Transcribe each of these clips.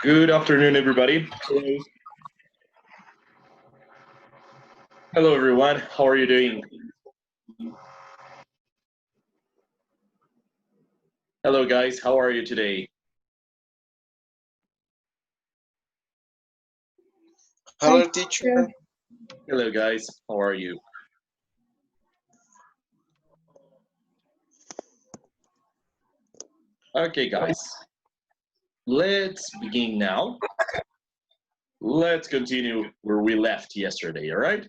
Good afternoon, everybody. Hello. Hello, everyone. How are you doing? Hello, guys. How are you today? Hello, teacher. Hello, guys. How are you? Okay, guys. Let's begin now. Let's continue where we left yesterday, all right?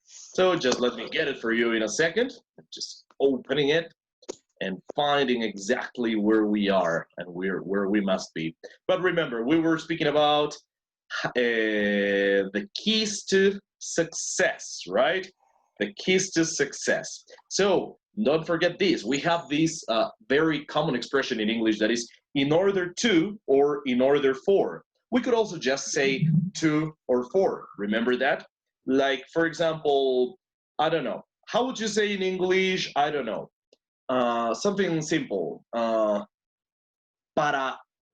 So just let me get it for you in a second. Just opening it and finding exactly where we are and where we must be. But remember, we were speaking about the keys to success, right? The keys to success. So don't forget this. We have this very common expression in English that is in order to or in order for. We could also just say to or for. Remember that? Like, for example, I don't know. How would you say in English? I don't know. Something simple. Para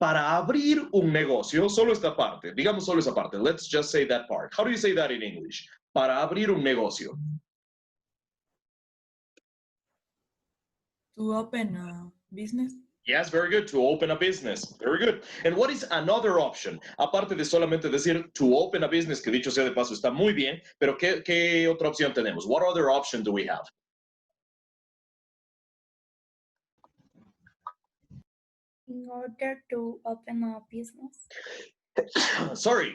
abrir un negocio, solo esta parte, digamos solo esa parte. Let's just say that part. How do you say that in English? Para abrir un negocio. To open a business. Yes, very good. To open a business. Very good. And what is another option? Aparte de solamente decir to open a business, que dicho sea de paso está muy bien, pero ¿qué otra opción tenemos? What other option do we have? In order to open a business. Sorry,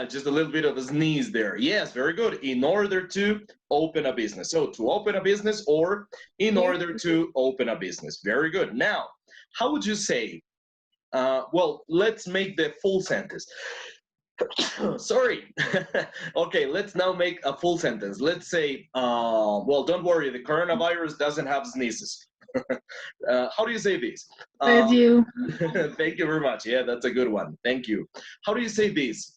just a little bit of a sneeze there. Yes, very good. In order to open a business. So to open a business or in order to open a business. Very good. Now, how would you say, well, let's make the full sentence. Sorry. Okay, let's now make a full sentence. Let's say, well, don't worry, the coronavirus doesn't have sneezes. How do you say this? With you. Thank you very much. Yeah, that's a good one. Thank you. How do you say this?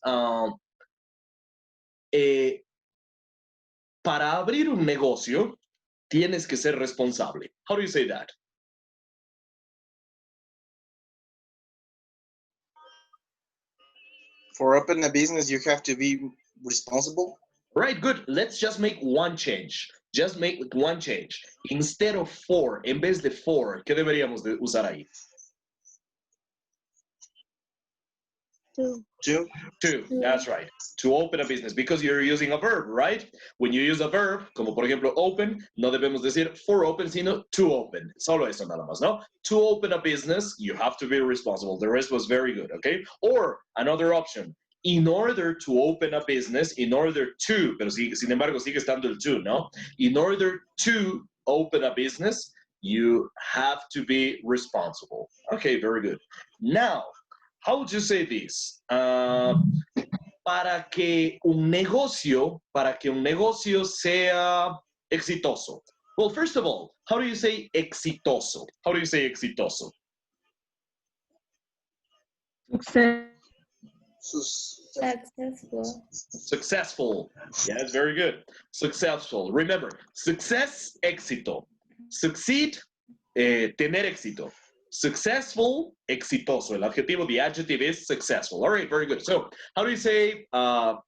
Para abrir un negocio, tienes que ser responsable. How do you say that? For opening a business, you have to be responsible. Right, good. Let's just make one change. Just make one change. Instead of for, en vez de for, ¿qué deberíamos de usar ahí? To. That's right. To open a business, because you're using a verb, right? When you use a verb, como por ejemplo open, no debemos decir for open, sino to open. Solo eso nada más, ¿no? To open a business, you have to be responsible. The rest was very good, okay? Or another option, in order to open a business, in order to, pero sin embargo sigue estando el to, ¿no? In order to open a business, you have to be responsible. Okay, very good. Now, how would you say this? Para que un negocio sea exitoso. Well, first of all, how do you say exitoso? How do you say exitoso? Successful. Successful. Yes, very good. Successful. Remember, success, éxito. Succeed, tener éxito. Successful, exitoso. El adjetivo, the adjective is successful. All right, very good. So, how do you say, para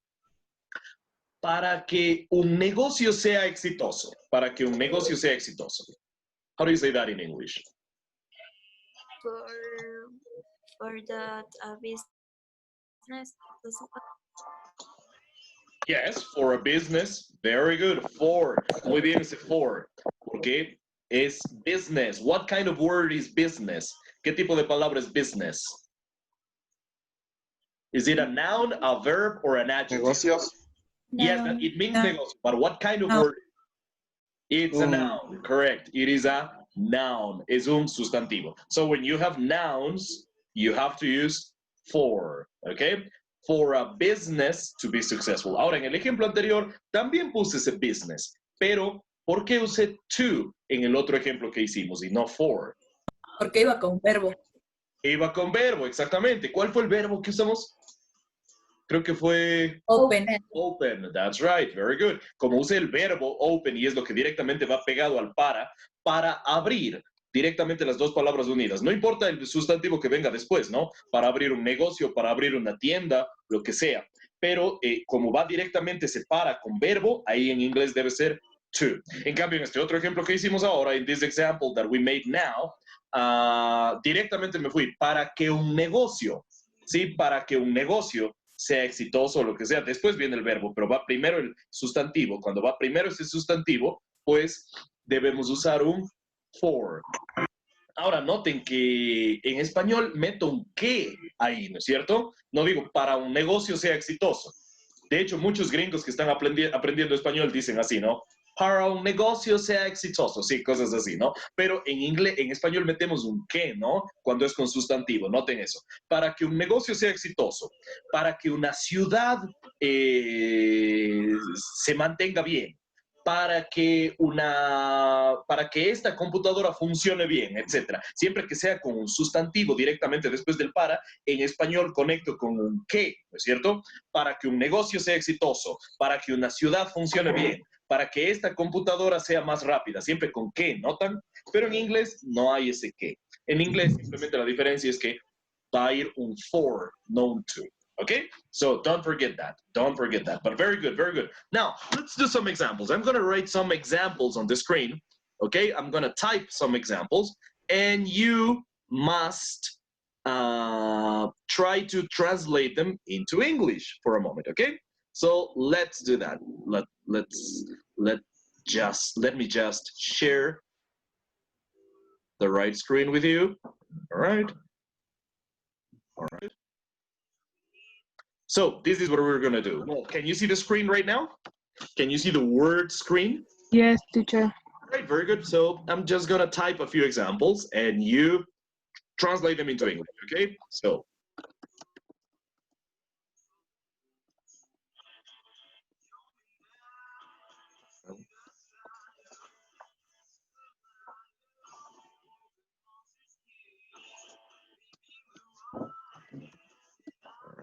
que un negocio sea exitoso? Para que un negocio sea exitoso. How do you say that in English? For that business. Yes, for a business. Very good. For. Muy bien ese for. Okay. Es business. What kind of word is business? ¿Qué tipo de palabra es business? Is it a noun, a verb, or an adjective? Negocios. Yes, it means negocio, but what kind of word? It's a noun, correct. It is a noun. Es un sustantivo. So when you have nouns, you have to use for, okay? For a business to be successful. Ahora, en el ejemplo anterior, también puse ese business, pero ¿por qué usé to en el otro ejemplo que hicimos y no for? Porque iba con verbo. Iba con verbo, exactamente. ¿Cuál fue el verbo que usamos? Creo que fue Open. open, that's right, very good. Como use el verbo open y es lo que directamente va pegado al para abrir directamente las dos palabras unidas. No importa el sustantivo que venga después, ¿no? Para abrir un negocio, para abrir una tienda, lo que sea. Pero como va directamente, se para con verbo, ahí en inglés debe ser to. En cambio, en este otro ejemplo que hicimos ahora, in this example that we made now, directamente me fui para que un negocio, ¿sí? Para que un negocio sea exitoso o lo que sea. Después viene el verbo, pero va primero el sustantivo. Cuando va primero ese sustantivo, pues debemos usar un for. Ahora noten que en español meto un que ahí, ¿no es cierto? No digo para un negocio sea exitoso. De hecho, muchos gringos que están aprendiendo español dicen así, ¿no? Para un negocio sea exitoso, sí, cosas así, ¿no? Pero en inglés, en español metemos un que, ¿no? Cuando es con sustantivo, noten eso. Para que un negocio sea exitoso, para que una ciudad se mantenga bien, para que esta computadora funcione bien, etcétera. Siempre que sea con un sustantivo directamente después del para, en español conecto con un que, ¿no es cierto? Para que un negocio sea exitoso, para que una ciudad funcione bien, para que esta computadora sea más rápida, siempre con que, ¿notan? Pero en inglés no hay ese que. En inglés simplemente la diferencia es que va a ir un for, no un to. Okay, so don't forget that. Don't forget that. But very good, very good. Now, let's do some examples. I'm going to write some examples on the screen. Okay, I'm going to type some examples, and you must try to translate them into English for a moment. Okay, so let's do that. Let me just share the right screen with you. All right. All right. So this is what we're going to do. Well, can you see the screen right now? Can you see the word screen? Yes, teacher. All right, very good. So I'm just going to type a few examples and you translate them into English, okay? So.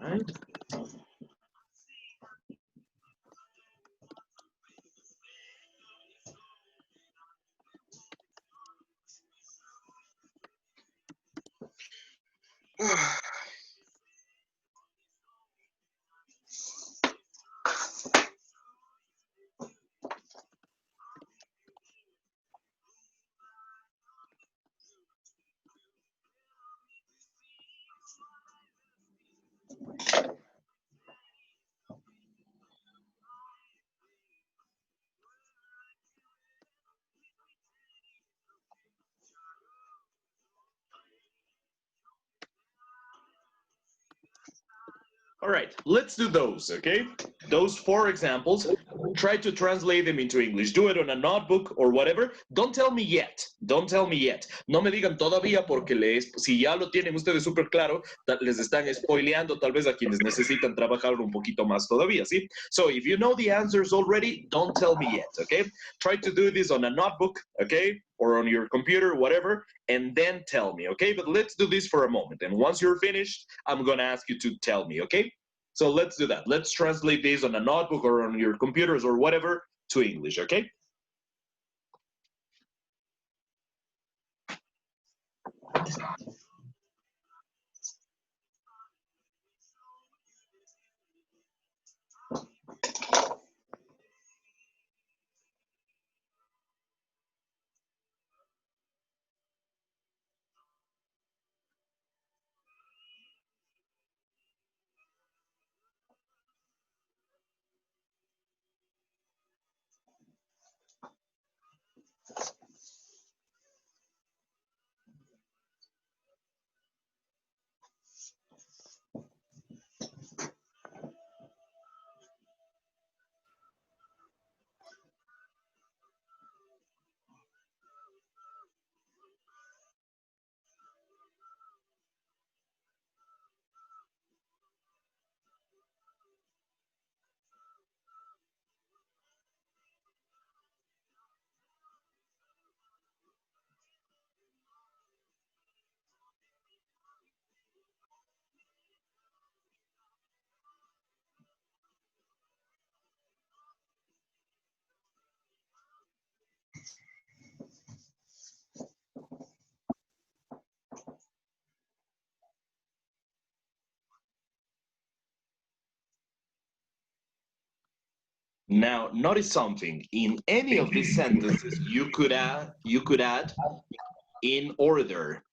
All right. All right, let's do those, okay? Those 4 examples. Try to translate them into English. Do it on a notebook or whatever. Don't tell me yet. Don't tell me yet. No me digan todavía porque si ya lo tienen ustedes súper claro, les están spoileando tal vez a quienes necesitan trabajar un poquito más todavía, ¿sí? So if you know the answers already, don't tell me yet, okay? Try to do this on a notebook, okay? Or on your computer, whatever, and then tell me, okay? But let's do this for a moment. And once you're finished, I'm gonna ask you to tell me, okay? So let's do that. Let's translate this on a notebook or on your computers or whatever to English, okay? Now, notice something. In any of these sentences, you could add in order.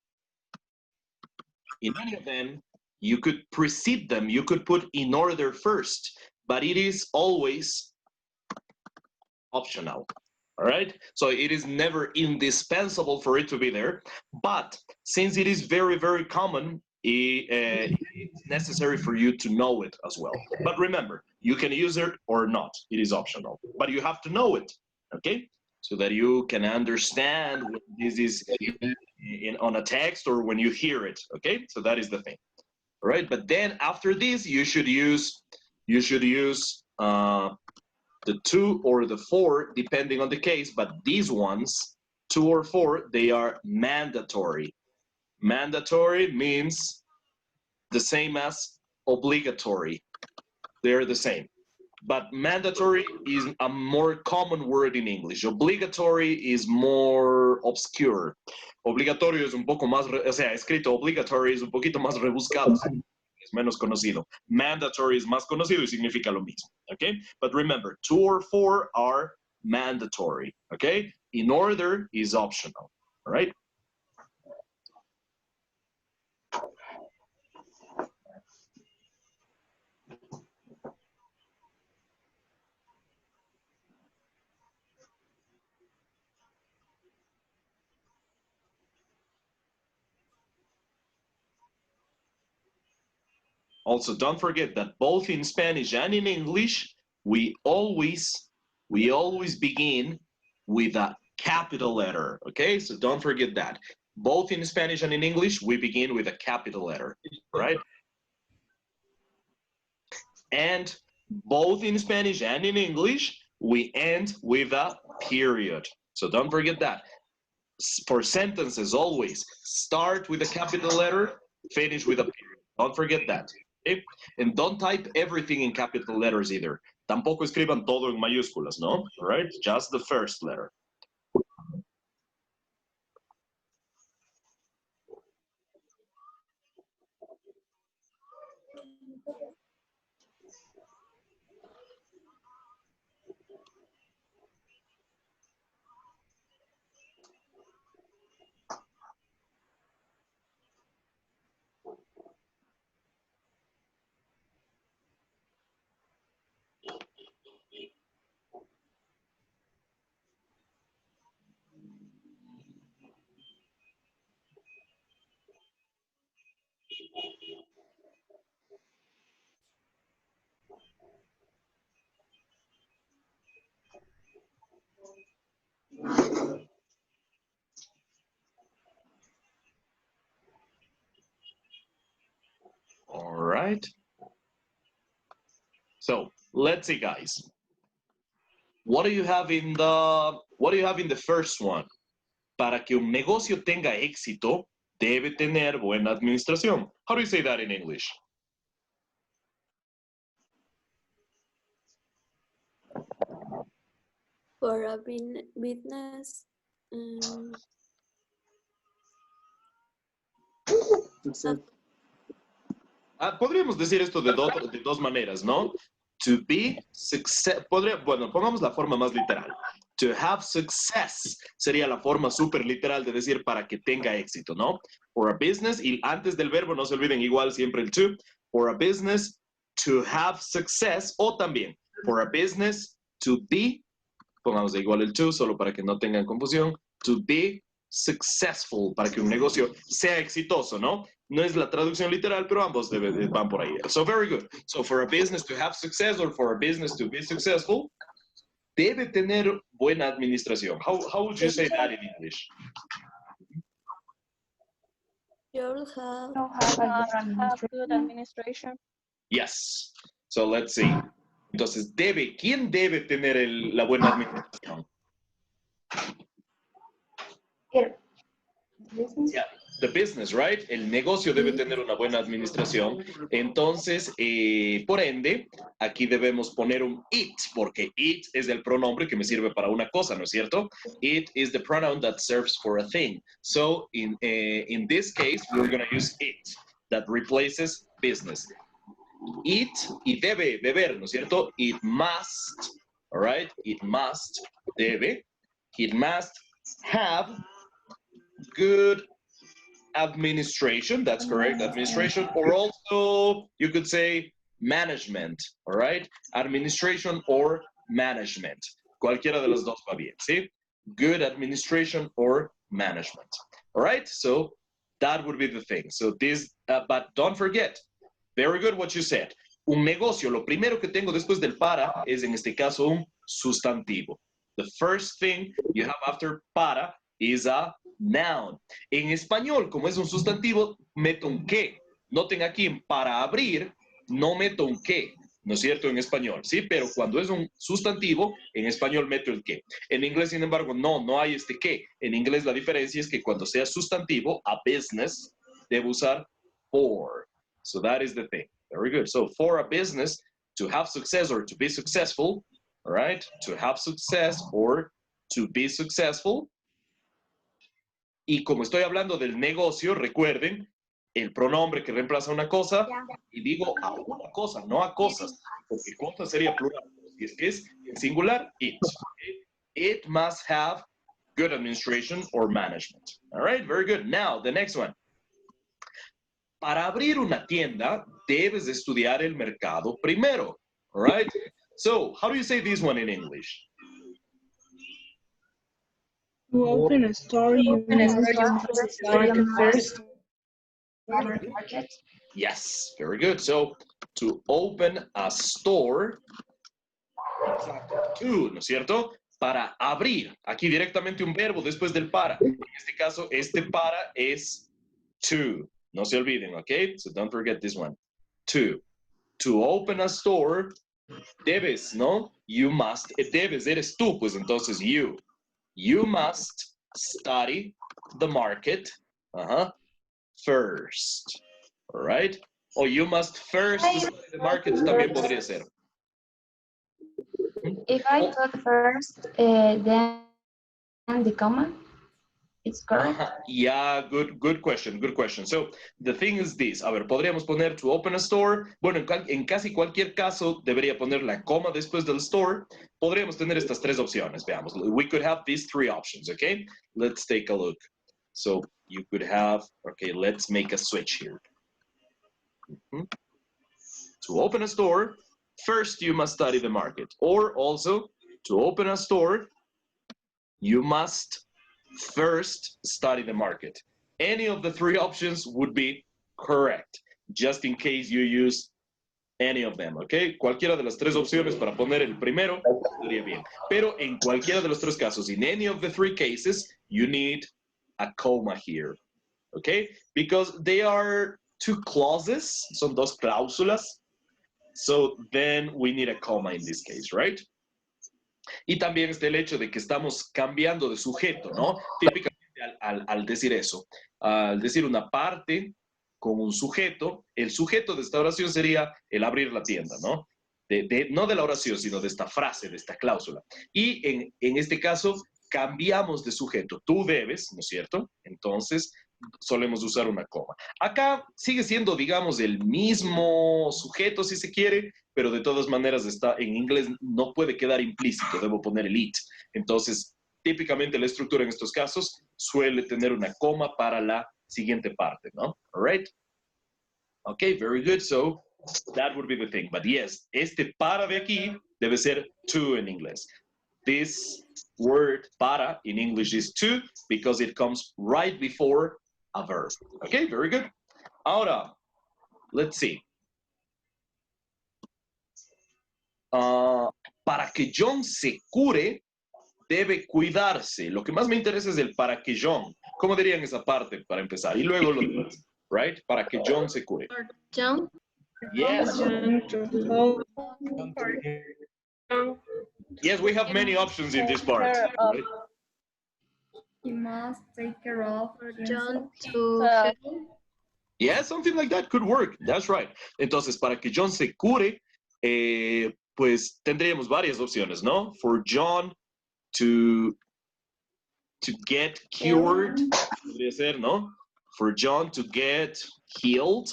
In any of them, you could precede them. You could put in order first, but it is always optional. All right, so it is never indispensable for it to be there, but since it is very, very common, it's necessary for you to know it as well. But remember, you can use it or not. It is optional, but you have to know it, okay? So that you can understand when this is on a text or when you hear it, okay? So that is the thing, all right? But then after this, you should use the 2 or the 4, depending on the case, but these ones, 2 or 4, they are mandatory. Mandatory means the same as obligatory. They're the same. But mandatory is a more common word in English. Obligatory is more obscure. Obligatorio es un poco más, o sea, escrito obligatory es un poquito más rebuscado. Es menos conocido. Mandatory es más conocido y significa lo mismo, okay? But remember, 2 or 4 are mandatory, okay? In order is optional, all right? Also, don't forget that both in Spanish and in English, we always begin with a capital letter, okay? So don't forget that. Both in Spanish and in English, we begin with a capital letter, right? And both in Spanish and in English, we end with a period. So don't forget that. For sentences, always start with a capital letter, finish with a period. Don't forget that. Okay? And don't type everything in capital letters either. Tampoco escriban todo en mayúsculas, no? All right? Just the first letter. All right. So let's see, guys. What do you have in the first one? Para que un negocio tenga éxito, debe tener buena administración. How do you say that in English? For a business, Podríamos decir esto de dos maneras, ¿no? To be success, bueno, pongamos la forma más literal. To have success sería la forma súper literal de decir para que tenga éxito, ¿no? For a business, y antes del verbo no se olviden igual siempre el to. For a business, to have success, o también, for a business, to be, pongamos de igual el to, solo para que no tengan confusión, to be successful, para que un negocio sea exitoso, ¿no? No es la traducción literal, pero ambos van por ahí. So very good. So for a business to have success or for a business to be successful, debe tener buena administración. How would you say that in English? you'll have Have good administration. Yes. So let's see. Entonces, ¿quién debe tener la buena administración? Yeah, the business, right? El negocio debe tener una buena administración. Entonces, por ende, aquí debemos poner un it, porque it es el pronombre que me sirve para una cosa, ¿no es cierto? It is the pronoun that serves for a thing. So, in this case, we're going to use it, that replaces business. It y debe, deber, ¿no es cierto? It must all right? It must, debe, it must have good administration, that's correct, administration, or also you could say management, all right? Administration or management. Cualquiera de los dos va bien, ¿sí? Good administration or management, all right? So that would be the thing. So this, but don't forget, very good what you said. Un negocio, lo primero que tengo después del para es en este caso un sustantivo. The first thing you have after para is a noun. En español, como es un sustantivo, meto un que. Noten aquí, en para abrir, no meto un que, ¿no es cierto? En español, ¿sí? Pero cuando es un sustantivo, en español meto el que. En inglés, sin embargo, no hay este que. En inglés la diferencia es que cuando sea sustantivo, a business, debo usar for. So that is the thing. Very good. So for a business, to have success or to be successful, all right? To have success or to be successful. Y como estoy hablando del negocio, recuerden, el pronombre que reemplaza una cosa, y digo a una cosa, no a cosas, porque cosas sería plural. Y es que es en singular, it. It must have good administration or management. All right, very good. Now, the next one. Para abrir una tienda, debes estudiar el mercado primero. All right? So, how do you say this one in English? To open a store, you must study the first market. Yes, very good. So, to open a store, to, ¿no es cierto? Para abrir. Aquí directamente un verbo después del para. En este caso, este para es to. No se olviden, ¿ok? So don't forget this one. To. To open a store, debes, ¿no? You must. Debes, eres tú, pues entonces you. You must study the market first. All right? O you must first study the market también podría ser. If I put first, then the comma, it's correct. Yeah, good question, good question. So, the thing is this. A ver, podríamos poner to open a store. Bueno, en casi cualquier caso debería poner la coma después del store. Podríamos tener estas tres opciones, veamos. We could have these three options, okay? Let's take a look. So, you could have, okay, let's make a switch here. To open a store, first you must study the market. Or also, to open a store, you must first study the market. Any of the three options would be correct, just in case you use any of them, okay? Cualquiera de las tres opciones para poner el primero estaría bien. Pero en cualquiera de los tres casos, in any of the three cases, you need a comma here, okay? Because they are two clauses, son dos cláusulas, so then we need a comma in this case, right? Y también está el hecho de que estamos cambiando de sujeto, ¿no? Típicamente al decir eso, al decir una parte con un sujeto, el sujeto de esta oración sería el abrir la tienda, ¿no? No de la oración, sino de esta frase, de esta cláusula. Y en este caso, cambiamos de sujeto. Tú debes, ¿no es cierto? Entonces, solemos usar una coma. Acá sigue siendo, digamos, el mismo sujeto, si se quiere, pero de todas maneras está en inglés, no puede quedar implícito, debo poner el it. Entonces, típicamente la estructura en estos casos suele tener una coma para la siguiente parte, ¿no? All right? Okay, very good. So, that would be the thing. But yes, este para de aquí debe ser to en inglés. This word para in English is to because it comes right before a verb. Okay, very good. Ahora, let's see. Para que John se cure, debe cuidarse. Lo que más me interesa es el para que John. ¿Cómo dirían esa parte para empezar? Y luego lo demás, right? Para que John se cure. John. Yes. Yes, we have many options in this part. Right? He must take care of John himself. to Yeah, something like that could work. That's right. Entonces, para que John se cure, pues tendríamos varias opciones, ¿no? For John to get cured, podría ser, ¿no? For John to get healed,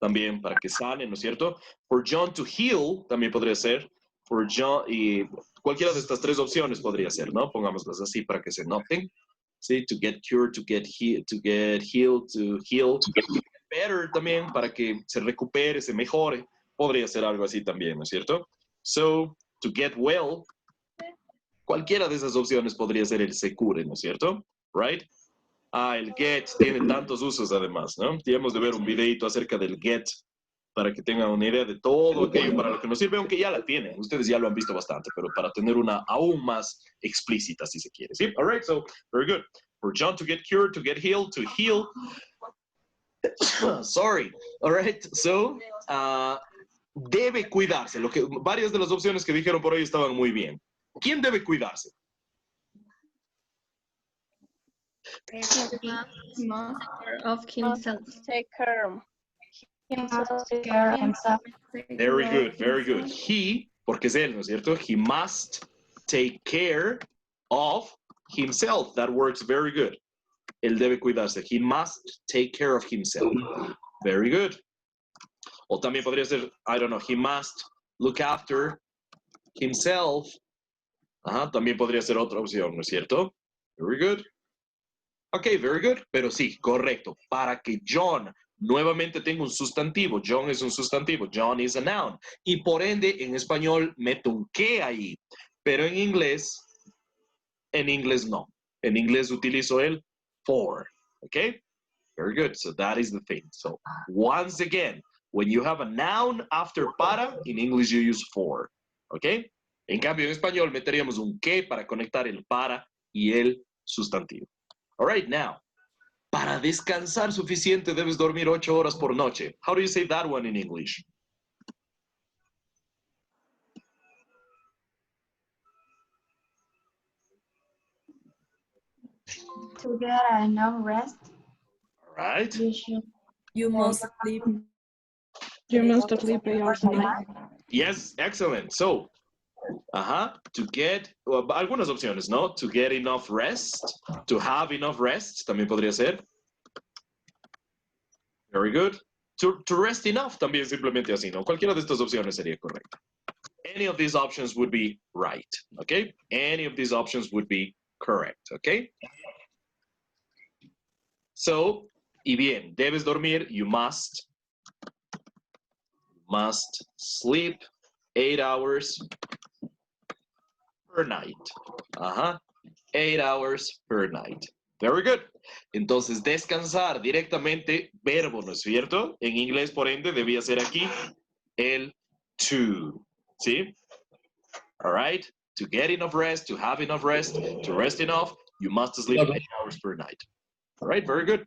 también para que sane, ¿no es cierto? For John to heal, también podría ser. For John, y cualquiera de estas tres opciones podría ser, ¿no? Pongámoslas así para que se noten. Sí, to get cured, to get healed, to heal, to get better también, para que se recupere, se mejore. Podría ser algo así también, ¿no es cierto? So, to get well, cualquiera de esas opciones podría ser el se cure, ¿no es cierto? Right? El get tiene tantos usos además, ¿no? Tenemos de ver un videito acerca del get para que tengan una idea de todo aquello para lo que nos sirve, aunque ya la tienen. Ustedes ya lo han visto bastante, pero para tener una aún más explícita, si se quiere. ¿Sí? All right, so, very good. For John to get cured, to get healed, to heal. Sorry. All right, so, debe cuidarse. Varias de las opciones que dijeron por ahí estaban muy bien. ¿Quién debe cuidarse? Of himself. Take care himself. Care of himself. Very good, very good. He, porque es él, ¿no es cierto? He must take care of himself. That works very good. Él debe cuidarse. He must take care of himself. Very good. O también podría ser, I don't know, he must look after himself. Ajá, también podría ser otra opción, ¿no es cierto? Very good. Ok, very good. Pero sí, correcto. Para que John nuevamente tenga un sustantivo. John es un sustantivo. John is a noun. Y por ende, en español, meto un que ahí. Pero en inglés no. En inglés utilizo el for. Ok? Very good. So that is the thing. So once again, when you have a noun after para, in English you use for. Ok? En cambio, en español meteríamos un que para conectar el para y el sustantivo. All right, now, para descansar suficiente debes dormir 8 horas por noche. How do you say that one in English? To get enough rest, All right. You must sleep. You must sleep 8 hours a night. Yes, excellent. So, to get, algunas opciones, ¿no? To get enough rest, to have enough rest, también podría ser. Very good. To rest enough, también simplemente así, ¿no? Cualquiera de estas opciones sería correcta. Any of these options would be right, okay? Any of these options would be correct, okay? So, y bien, debes dormir, you must sleep 8 hours per night. 8 hours per night. Very good. Entonces, descansar directamente, verbo, ¿no es cierto? En inglés, por ende, debía ser aquí el to. ¿Sí? All right. To get enough rest, to have enough rest, to rest enough, you must sleep 8 hours per night. All right, very good.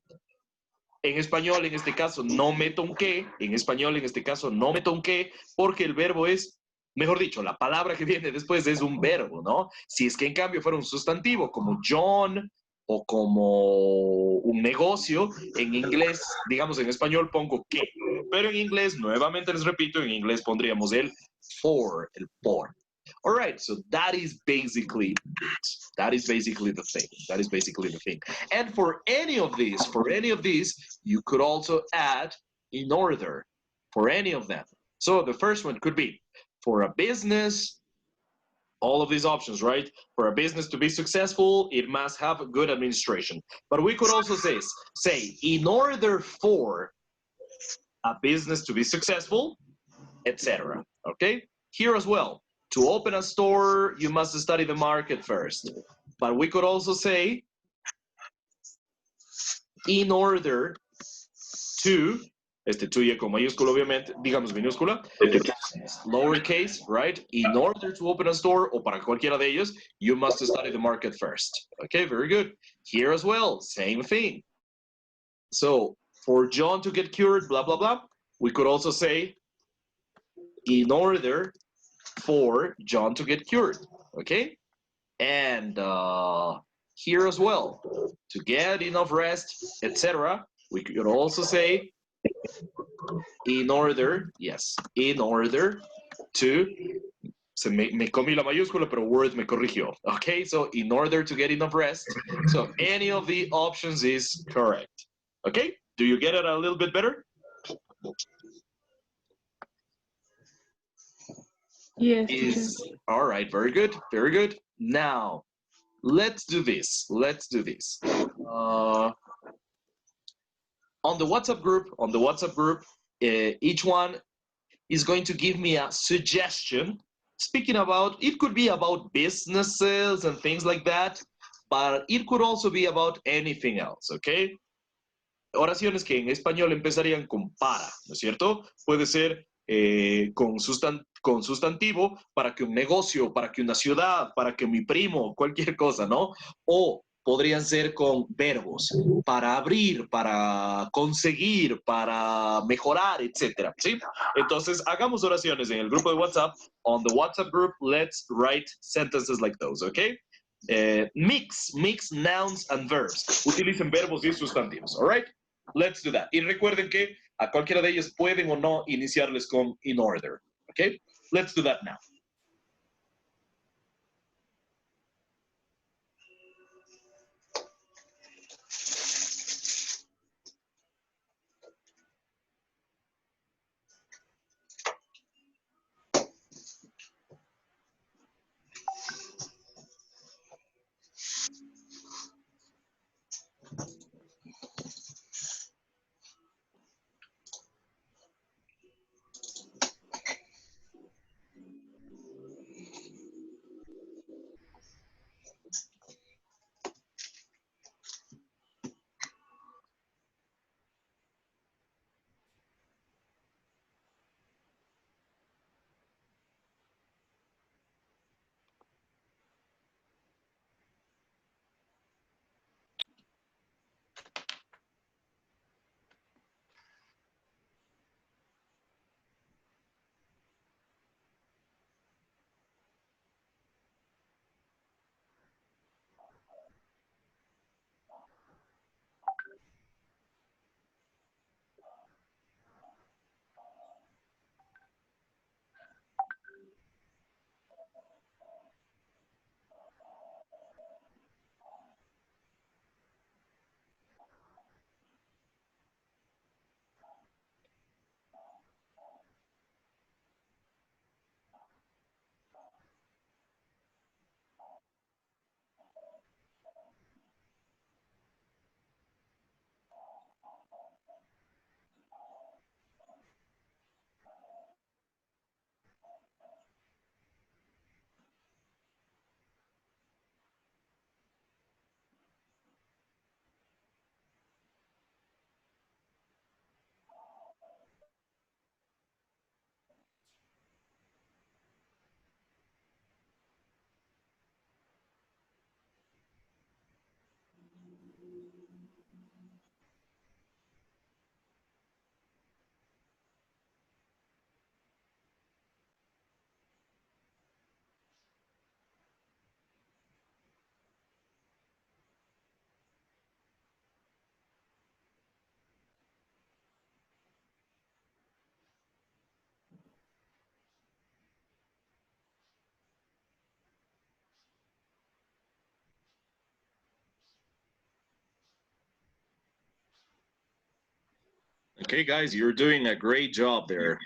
En español, en este caso, no meto un que. En español, en este caso, no meto un que, porque el verbo es, mejor dicho, la palabra que viene después es un verbo, ¿no? Si es que en cambio fuera un sustantivo, como John o como un negocio, en inglés, digamos en español pongo que. Pero en inglés, nuevamente les repito, en inglés pondríamos el for, el por. All right, so that is basically it. That is basically the thing. That is basically the thing. And for any of these, you could also add in order for any of them. So the first one could be for a business, all of these options, right? For a business to be successful, it must have a good administration. But we could also say in order for a business to be successful, etc. Okay? Here as well. To open a store, you must study the market first. But we could also say, in order to, to ya con mayúscula obviamente, digamos minúscula, lowercase, right? In order to open a store, o para cualquiera de ellos, you must study the market first. Okay, very good. Here as well, same thing. So, for John to get cured, blah, blah, blah, we could also say, in order for John to get cured, okay? And here as well, to get enough rest, etc. We could also say, in order, yes, in order to, me comí la mayúscula, pero Word me corrigió, okay? So, in order to get enough rest, so any of the options is correct, okay? Do you get it a little bit better? Yes, teacher. Is all right. Very good. Very good. Now, let's do this. Let's do this. On the WhatsApp group, each one is going to give me a suggestion. Speaking about, it could be about businesses and things like that, but it could also be about anything else, okay? Oraciones que en español empezarían con para, ¿no es cierto? Puede ser con sustantivo para que un negocio, para que una ciudad, para que mi primo, cualquier cosa, ¿no? O podrían ser con verbos, para abrir, para conseguir, para mejorar, etcétera, ¿sí? Entonces, hagamos oraciones en el grupo de WhatsApp. On the WhatsApp group, let's write sentences like those, ¿ok? Mix nouns and verbs. Utilicen verbos y sustantivos, all right? Let's do that. Y recuerden que a cualquiera de ellos pueden o no iniciarles con in order, ¿ok? Let's do that now. Okay, guys, you're doing a great job there.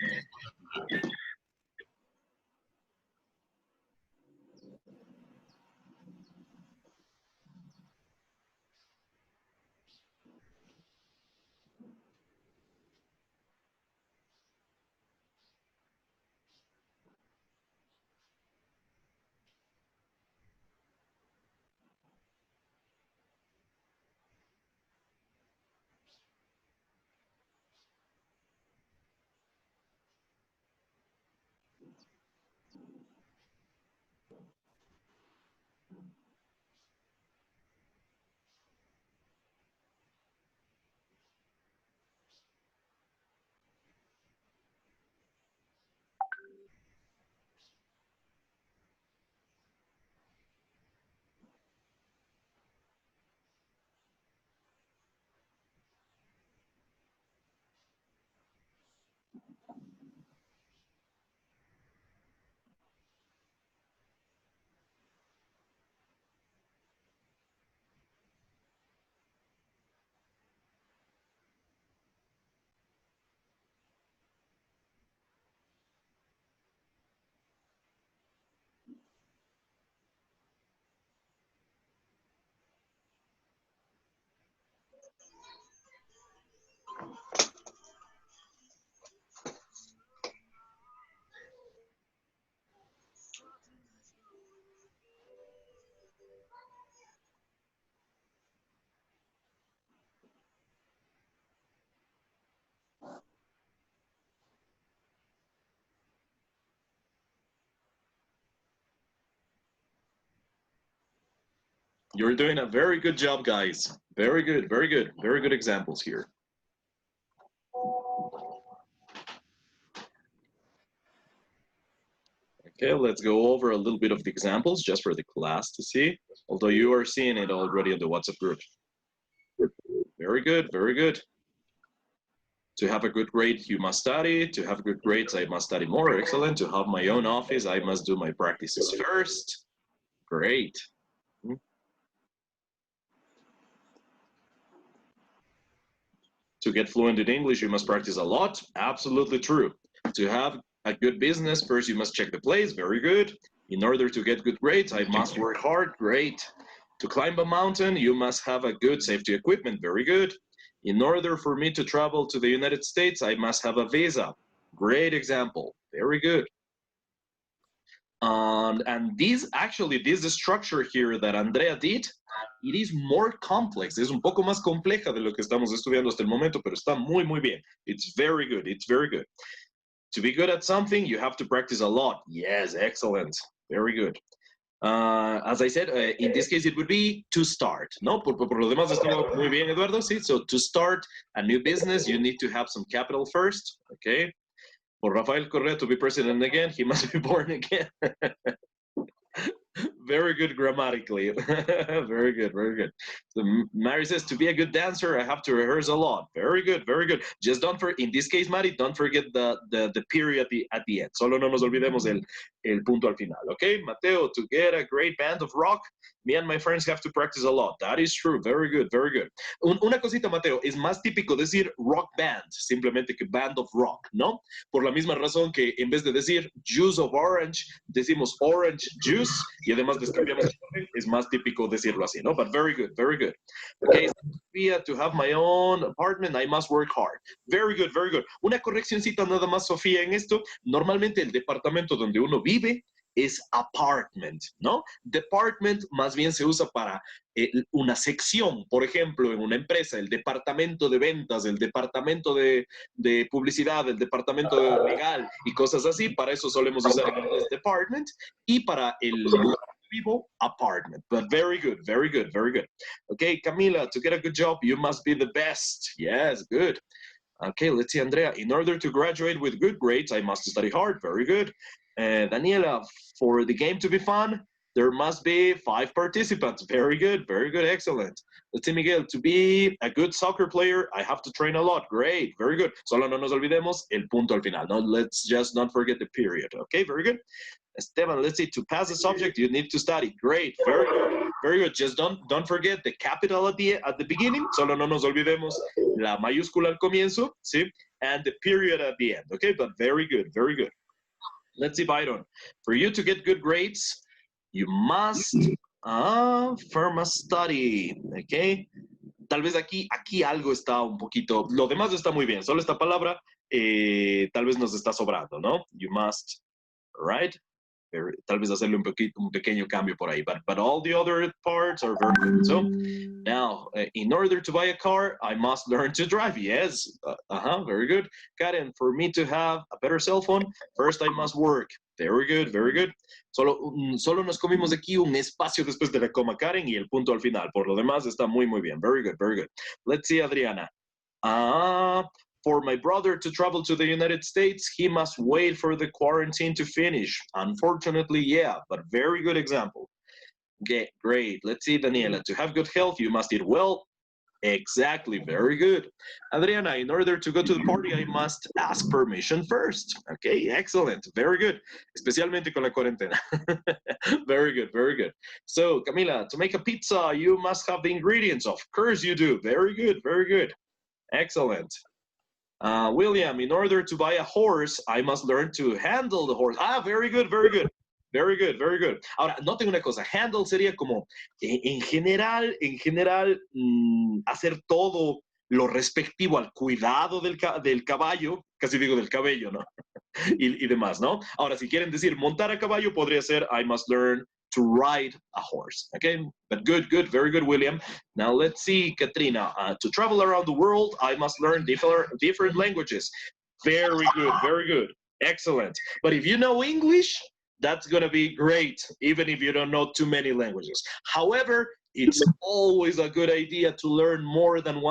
You're doing a very good job, guys. Very good, very good, very good examples here. Okay, let's go over a little bit of the examples just for the class to see, although you are seeing it already in the WhatsApp group. Very good, very good. To have a good grade, you must study. To have good grades, I must study more. Excellent. To have my own office, I must do my practices first. Great. To get fluent in English, you must practice a lot. Absolutely true. To have a good business, first you must check the place. Very good. In order to get good grades, I must work hard. Great. To climb a mountain, you must have a good safety equipment. Very good. In order for me to travel to the United States, I must have a visa. Great example. Very good. And this structure here that Andrea did, it is more complex. Es un poco más compleja de lo que estamos estudiando hasta el momento, pero está muy, muy bien. It's very good. It's very good. To be good at something, you have to practice a lot. Yes, excellent. Very good. As I said, in this case, it would be to start, ¿no? Por lo demás, está muy bien, Eduardo, sí. So to start a new business, you need to have some capital first, okay? For Rafael Correa to be president again, he must be born again. Very good grammatically. Very good, very good. So Mary says, to be a good dancer, I have to rehearse a lot. Very good, very good. Just don't forget, in this case, Mari, don't forget the period at the end. Solo no nos olvidemos el punto al final, okay? Mateo, to get a great band of rock, me and my friends have to practice a lot. That is true. Very good, very good. Una cosita, Mateo, es más típico decir rock band, simplemente que band of rock, ¿no? Por la misma razón que en vez de decir juice of orange, decimos orange juice, y además descambiamos, es más típico decirlo así, ¿no? But very good, very good. Okay, Sofía, to have my own apartment, I must work hard. Very good, very good. Una correccioncita nada más, Sofía, en esto. Normalmente el departamento donde uno vive es apartment, ¿no? Department más bien se usa para una sección, por ejemplo, en una empresa, el departamento de ventas, el departamento de publicidad, el departamento legal y cosas así. Para eso solemos usar en inglés department, y para el lugar vivo, apartment. But very good, very good, very good. Okay, Camila, to get a good job, you must be the best. Yes, good. Okay, let's see, Andrea. In order to graduate with good grades, I must study hard. Very good. Daniela, for the game to be fun, there must be 5 participants. Very good, excellent. Let's see, Miguel, to be a good soccer player, I have to train a lot. Great, very good. Solo no nos olvidemos el punto al final. No, let's just not forget the period. Okay, very good. Esteban, let's see, to pass the subject, you need to study. Great, very good, very good. Just don't forget the capital at the beginning. Solo no nos olvidemos la mayúscula al comienzo, ¿sí? And the period at the end. Okay, but very good, very good. Let's see, Byron. For you to get good grades, you must firm a study, okay? Tal vez aquí algo está un poquito, lo demás está muy bien, solo esta palabra tal vez nos está sobrando, ¿no? You must, right? Tal vez hacerle un pequeño cambio por ahí, but all the other parts are very good. So now, in order to buy a car, I must learn to drive. Yes, very good. Karen, for me to have a better cell phone, first I must work. Very good, very good. Solo nos comimos aquí un espacio después de la coma, Karen, y el punto al final. Por lo demás está muy, muy bien. Very good, very good. Let's see, Adriana. For my brother to travel to the United States, he must wait for the quarantine to finish. Unfortunately, yeah, but very good example. Okay, great. Let's see, Daniela. To have good health, you must eat well. Exactly, very good. Adriana, in order to go to the party, I must ask permission first. Okay, excellent, very good. Especialmente con la cuarentena. Very good, very good. So, Camila, to make a pizza, you must have the ingredients. Of course you do. Very good, very good. Excellent. William, in order to buy a horse, I must learn to handle the horse. Very good, very good. Very good, very good. Ahora, noten una cosa, handle sería como, en general, hacer todo lo respectivo al cuidado del caballo, casi digo del cabello, ¿no? y demás, ¿no? Ahora, si quieren decir montar a caballo, podría ser, I must learn to ride a horse, okay? But good, very good, William. Now let's see, Katrina. To travel around the world, I must learn different languages. Very good, excellent. But if you know English, that's gonna be great, even if you don't know too many languages. However, it's always a good idea to learn more than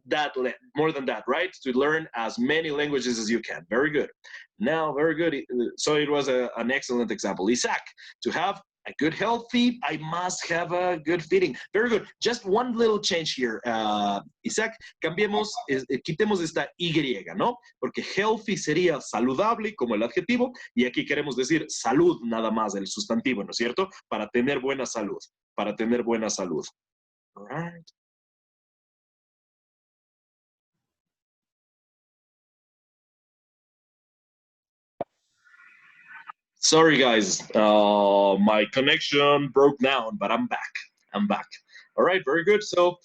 that, right? To learn as many languages as you can. Very good. Now, very good. So it was an excellent example. Isaac, to have a good healthy, I must have a good feeding. Very good. Just one little change here. Isaac, quitemos esta Y, ¿no? Porque healthy sería saludable como el adjetivo y aquí queremos decir salud nada más, el sustantivo, ¿no es cierto? Para tener buena salud. Para tener buena salud. All right. Sorry, guys. My connection broke down, but I'm back. I'm back. All right, very good. So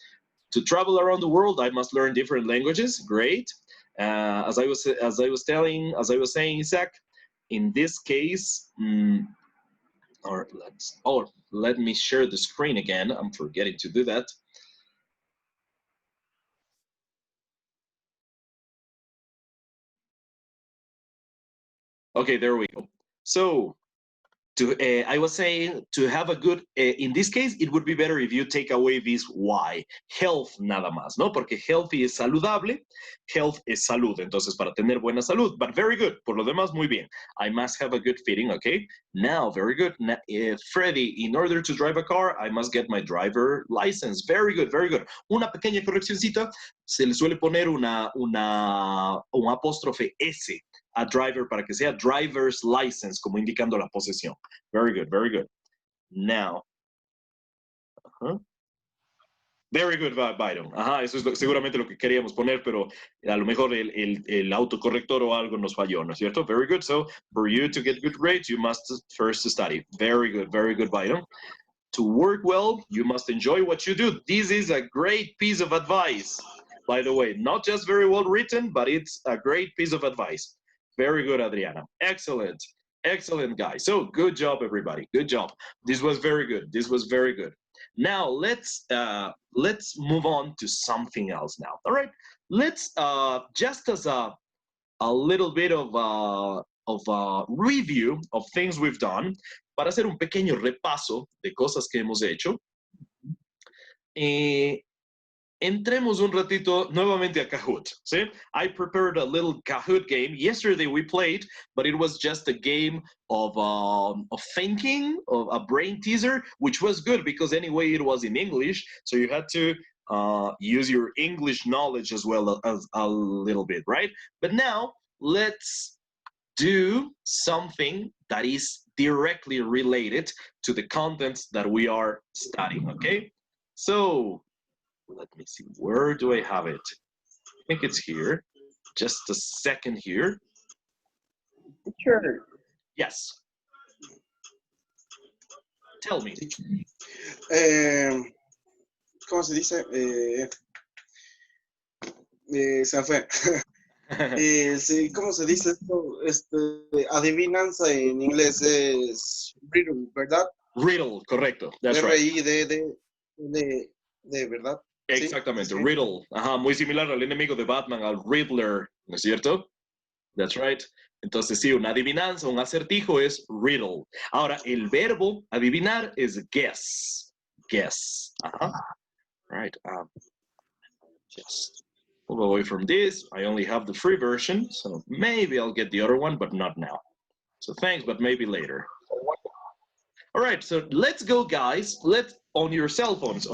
to travel around the world, I must learn different languages. Great. As I was saying, Isaac, in this case, let me share the screen again. I'm forgetting to do that. Okay, there we go. So I was saying to have a good, in this case, it would be better if you take away this Y, health nada más, ¿no? Porque healthy es saludable, health es salud, entonces para tener buena salud, but very good, por lo demás, muy bien. I must have a good feeding, okay? Now, very good. Freddy, in order to drive a car, I must get my driver license. Very good, very good. Una pequeña correccioncita, se le suele poner un apóstrofe S a driver para que sea driver's license, como indicando la posesión. Very good, very good. Now. Very good, Byron. Ajá, eso es seguramente lo que queríamos poner, pero a lo mejor el autocorrector o algo nos falló, ¿no es cierto? Very good. So, for you to get good grades, you must first study. Very good, Byron. To work well, you must enjoy what you do. This is a great piece of advice, by the way. Not just very well written, but it's a great piece of advice. Very good, Adriana. Excellent. Excellent, guys. So, good job, everybody. Good job. This was very good. This was very good. Now, let's move on to something else now. All right. Let's, just as a little bit of a review of things we've done, para hacer un pequeño repaso de cosas que hemos hecho, entremos un ratito nuevamente a Kahoot. ¿Sí? I prepared a little Kahoot game. Yesterday we played, but it was just a game of thinking, of a brain teaser, which was good because anyway it was in English, so you had to use your English knowledge as well as a little bit, right? But now let's do something that is directly related to the contents that we are studying, okay? So let me see, where do I have it? I think it's here. Just a second here. Sure. Yes. Tell me. ¿Cómo se dice? Se me fue. Sí, ¿cómo se dice esto? Adivinanza en inglés es riddle, ¿verdad? Riddle, correcto. That's right. R-I-D-D, ¿verdad? Exactamente, Sí. Riddle. Ajá, muy similar al enemigo de Batman, al Riddler, ¿no es cierto? That's right. Entonces, sí, una adivinanza, un acertijo es riddle. Ahora, el verbo adivinar es guess. Guess. Ajá. Right. Just move away from this. I only have the free version, so maybe I'll get the other one, but not now. So thanks, but maybe later. All right, so let's go, guys. Let's on your cell phones,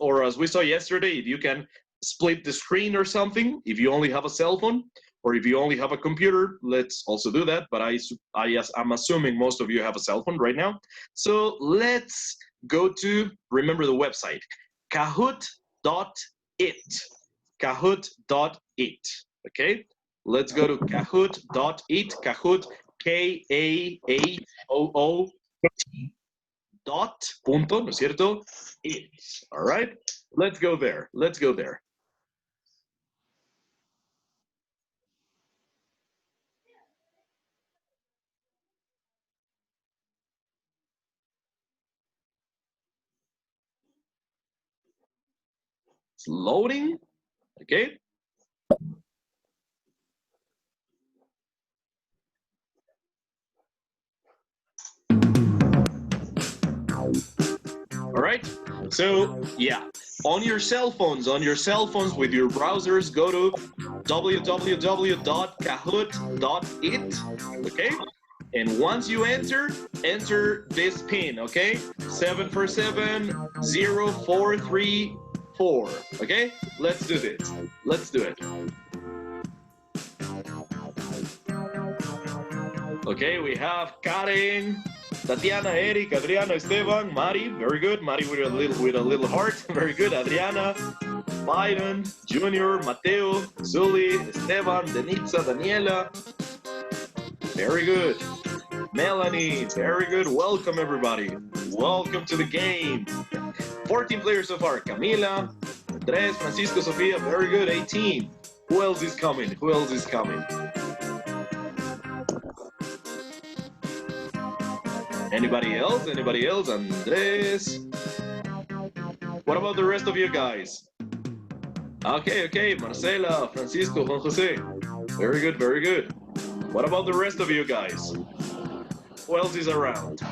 or as we saw yesterday, if you can split the screen or something, if you only have a cell phone, or if you only have a computer, let's also do that. But I'm assuming most of you have a cell phone right now. So let's go to, remember the website, Kahoot.it. Kahoot.it. Okay, let's go to Kahoot.it. Kahoot, K-A-H-O-O. Punto, ¿no es cierto? It. All right, let's go there. Let's go there. It's loading. Okay. All right. So yeah, on your cell phones with your browsers, go to www.kahoot.it. Okay. And once you enter this pin, okay? 747043. Okay? Let's do this. Let's do it. Okay, we have Karen, Tatiana, Eric, Adriana, Esteban, Mari. Very good. Mari with a little heart. Very good. Adriana, Biden, Junior, Mateo, Zuli, Esteban, Denitza, Daniela. Very good. Melanie, very good. Welcome, everybody. Welcome to the game. 14 players so far. Camila, Andres, Francisco, Sofia, very good. 18. Who else is coming? Who else is coming? Anybody else? Anybody else? Andres. What about the rest of you guys? Okay. Marcela, Francisco, Juan Jose. Very good, very good. What about the rest of you guys? Who else is around?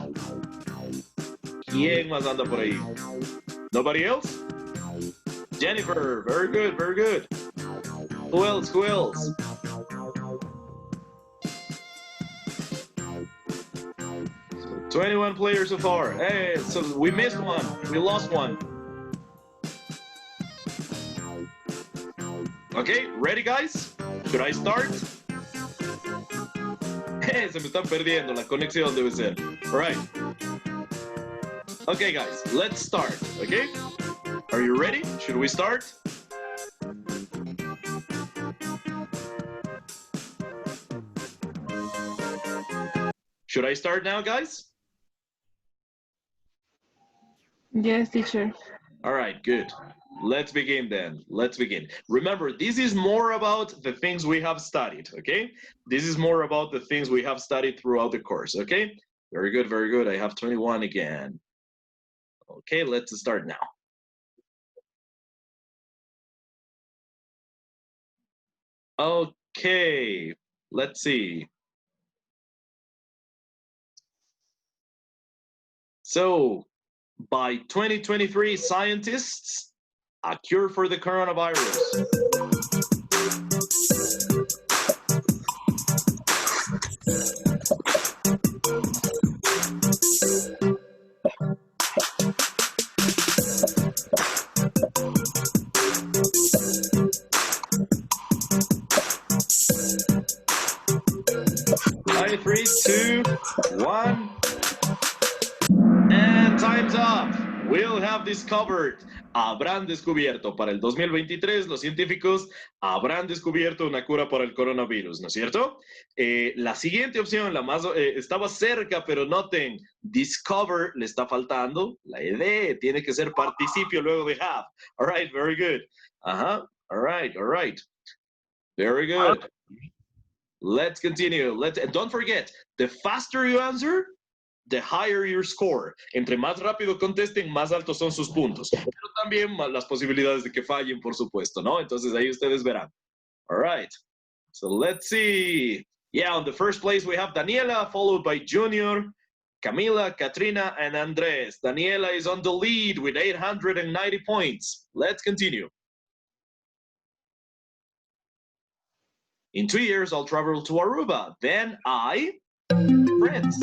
¿Quién más anda por ahí? Nobody else? Jennifer, very good, very good. Who else? Who else? So 21 players so far. Hey, so we missed one. We lost one. Okay, ready guys? Should I start? Se me están perdiendo, la conexión debe ser. All right. Okay, guys, let's start, okay? Are you ready? Should we start? Should I start now, guys? Yes, teacher. All right, good. Let's begin then. Let's begin. Remember, this is more about the things we have studied, okay? This is more about the things we have studied throughout the course, okay? Very good, very good. I have 21 again. Okay, let's start now. Okay, let's see. So, by 2023, scientists, a cure for the coronavirus. Five, 3, 2, 1. And time's up. We'll have discovered. Habrán descubierto para el 2023, los científicos habrán descubierto una cura para el coronavirus, ¿no es cierto? La siguiente opción, la más, estaba cerca, pero noten, discover le está faltando. La ED tiene que ser participio luego de have. All right, very good. All right. Very good. Let's continue. Don't forget, the faster you answer, the higher your score. Entre más rápido contesten, más altos son sus puntos. Pero también las posibilidades de que fallen, por supuesto, ¿no? Entonces ahí ustedes verán. All right. So let's see. Yeah, on the first place we have Daniela, followed by Junior, Camila, Katrina, and Andres. Daniela is on the lead with 890 points. Let's continue. In 2 years, I'll travel to Aruba. Then friends.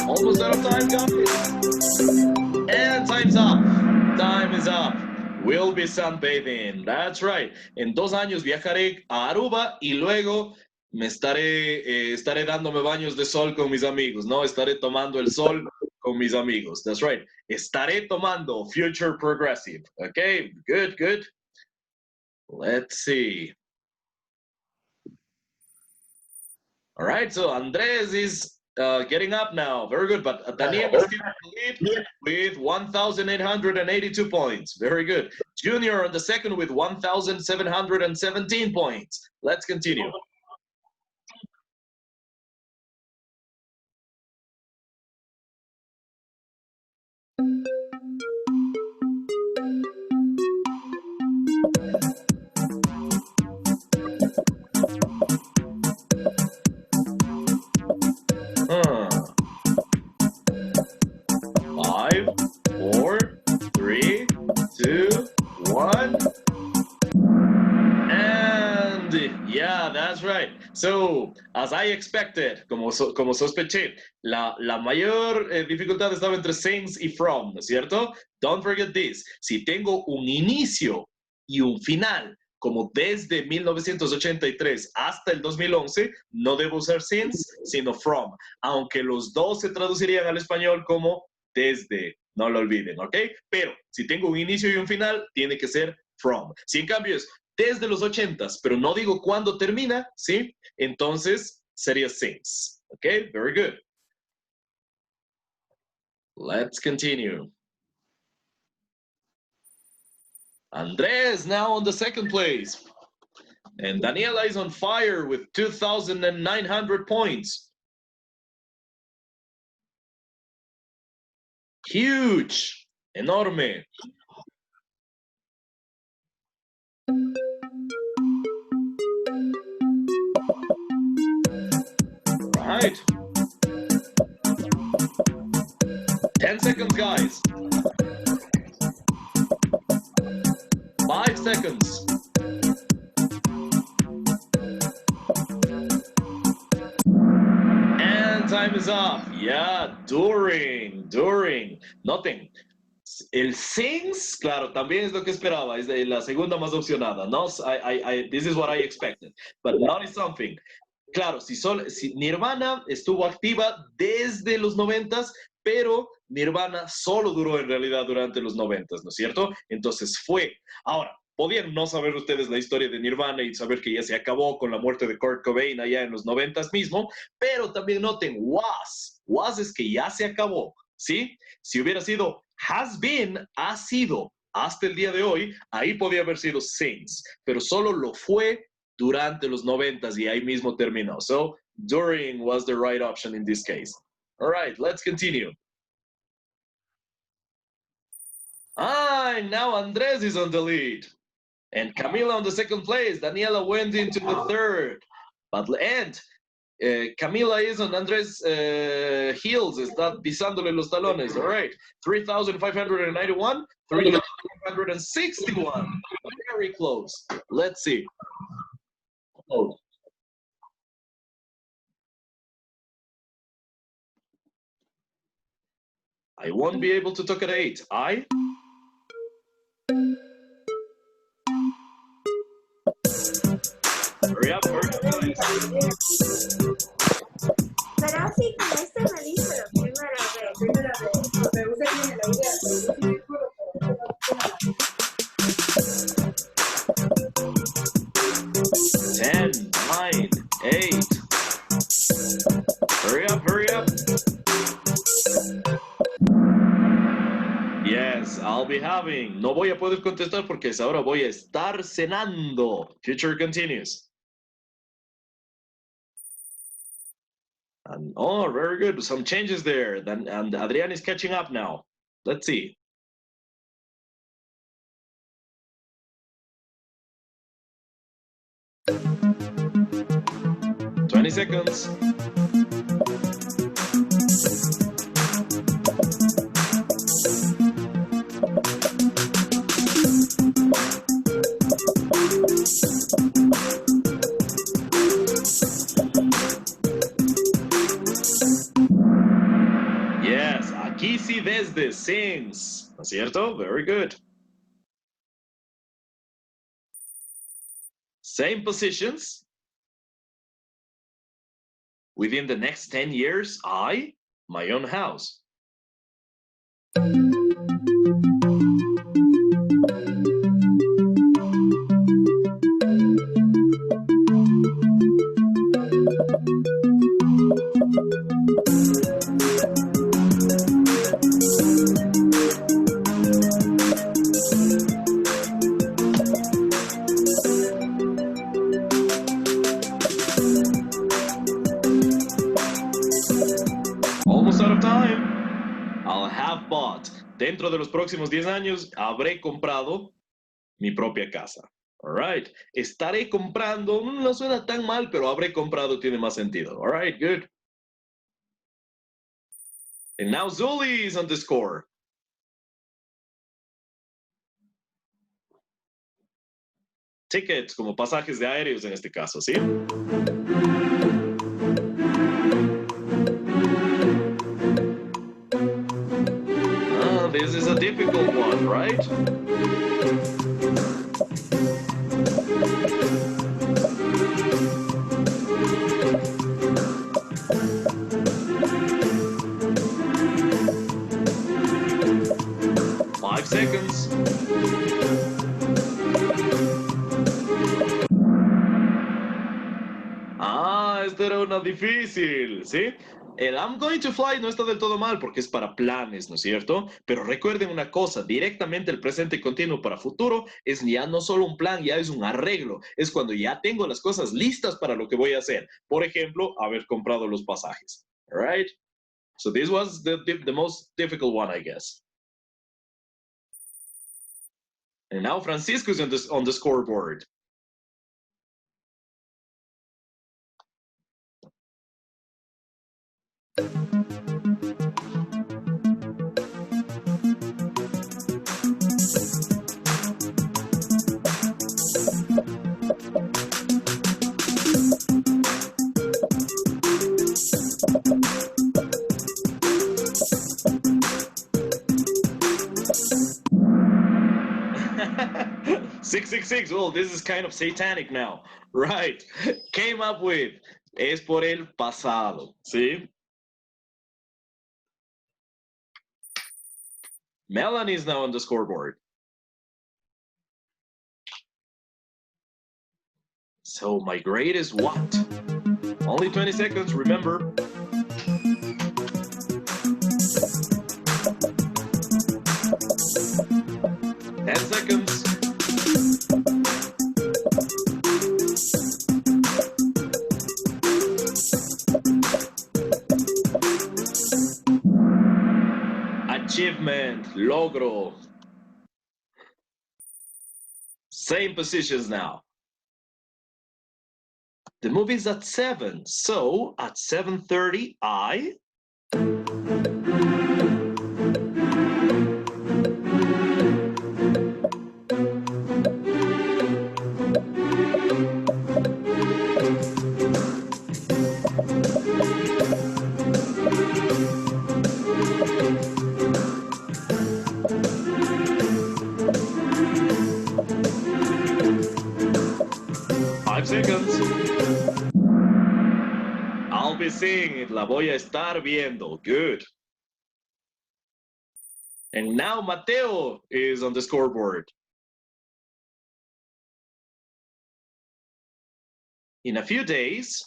Almost out of time, guys. And time's up. Time is up. We'll be sunbathing. That's right. En 2 años viajaré a Aruba y luego me estaré dándome baños de sol con mis amigos, ¿no? Estaré tomando el sol con mis amigos. That's right. Estaré tomando, future progressive. Okay, good. Let's see. All right, so Andres is getting up now. Very good, but Daniel is still in the lead with 1,882 points. Very good. Junior on the second with 1,717 points. Let's continue. Five, four, three, two, one. And yeah, that's right. So, as I expected, como sospeché, la mayor dificultad estaba entre since y from, ¿no es cierto? Don't forget this. Si tengo un inicio y un final, como desde 1983 hasta el 2011, no debo usar since, sino from, aunque los dos se traducirían al español como desde, no lo olviden, ¿ok? Pero si tengo un inicio y un final, tiene que ser from. Si en cambio es desde los 80s, pero no digo cuándo termina, ¿sí? Entonces sería since, ¿ok? Very good. Let's continue. Andres now on the second place. And Daniela is on fire with 2,900 points. Huge, enorme. Right. 10 seconds, guys. 5 seconds. And time is up. Yeah, during. Noten, el since, claro, también es lo que esperaba, es de la segunda más opcionada, ¿no? This is what I expected. But notice something. Claro, si Nirvana estuvo activa desde los 90s, pero Nirvana solo duró en realidad durante los 90s, ¿no es cierto? Entonces fue. Ahora, podían no saber ustedes la historia de Nirvana y saber que ya se acabó con la muerte de Kurt Cobain allá en los 90s mismo, pero también noten, was es que ya se acabó, ¿sí? Si hubiera sido has been, ha sido, hasta el día de hoy, ahí podía haber sido since, pero solo lo fue durante los 90s y ahí mismo terminó. So, during was the right option in this case. All right, let's continue. And now Andres is on the lead. And Camila on the second place. Daniela went into the third. Camila is on Andres' heels. Está pisándole los talones. All right. 3,591, 3,561. Very close. Let's see. Oh. I won't be able to talk at 8. Hurry up, guys. Pero sí, como este me dijo la primera vez. Pero usted tiene la idea. 10, 9, 8. Hurry up. Yes, I'll be having. No voy a poder contestar porque ahora voy a estar cenando. Future continues. And, oh, very good. Some changes there. And Adrian is catching up now. Let's see. "20 seconds. Yes, aquí sí desde since. ¿No es cierto? Very good. Same positions. Within the next 10 years, my own house. dentro de los próximos 10 años habré comprado mi propia casa. All right. Estaré comprando, no suena tan mal, pero habré comprado tiene más sentido. All right, good. And now Zuli is on the score. Tickets, como pasajes de aéreos en este caso, ¿sí? Ah, this is a difficult one, right? Five seconds. Ah, esta era una difícil, ¿sí? El I'm going to fly no está del todo mal porque es para planes, ¿no es cierto? Pero recuerden una cosa, directamente el presente continuo para futuro es ya no solo un plan, ya es un arreglo. Es cuando ya tengo las cosas listas para lo que voy a hacer. Por ejemplo, haber comprado los pasajes. All right? So this was the most difficult one, I guess. And now Francisco is on the scoreboard. Six, six, six. Well, this is kind of satanic now. Right. Came up with es por el pasado. ¿Sí? Melanie is now on the scoreboard. So my grade is what? Only 20 seconds, remember. Ten seconds. Achievement, logro. Same positions now. The movie's at 7, so at 7:30, I... Seconds. I'll be seeing it. La voy a estar viendo. Good. And now Mateo is on the scoreboard. In a few days,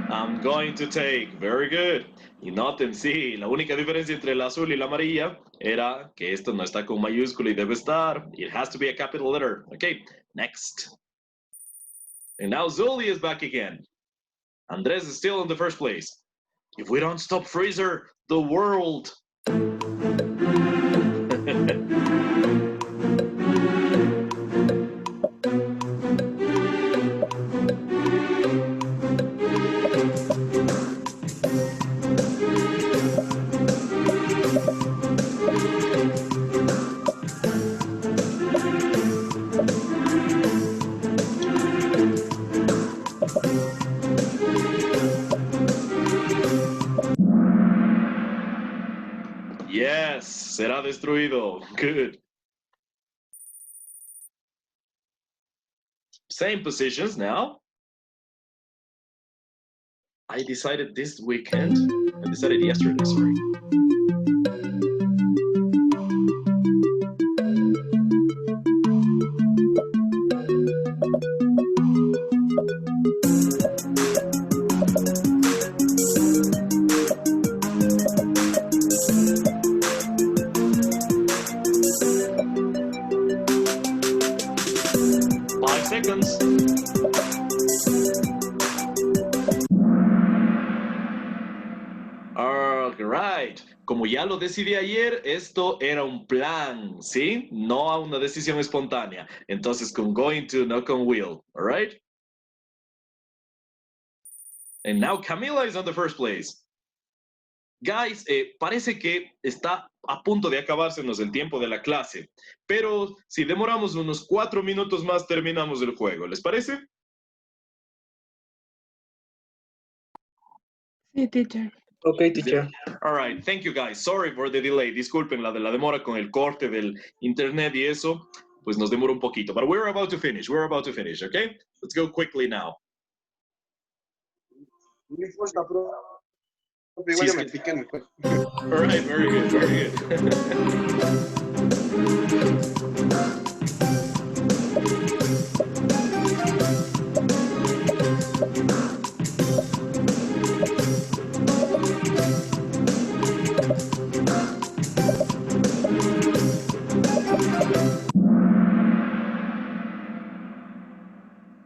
I'm going to take. Very good. Y noten, sí, la única diferencia entre el azul y la amarilla era que esto no está con mayúscula y debe estar. It has to be a capital letter. Okay, next. And now Zuli is back again. Andres is still in the first place. If we don't stop Freezer, the world. Yes, será destruido. Good. Same positions now. I decided this weekend. I decided yesterday, sorry. seconds. All right. Como ya lo decidí ayer, esto era un plan, ¿sí? No a una decisión espontánea. Entonces con going to, no con will. All right? And now Camila is on the first place. Guys, parece que está a punto de acabársenos el tiempo de la clase, pero si demoramos unos 4 minutos más terminamos el juego. ¿Les parece? Sí, teacher. Ok, teacher. All right, thank you guys. Sorry for the delay. Disculpen la de la demora con el corte del internet y eso, pues nos demora un poquito. But we're about to finish. We're about to finish, okay? Let's go quickly now. No importa, bro. Sí, Igual es ya me que- piqué en el juego. All right, very good, very good.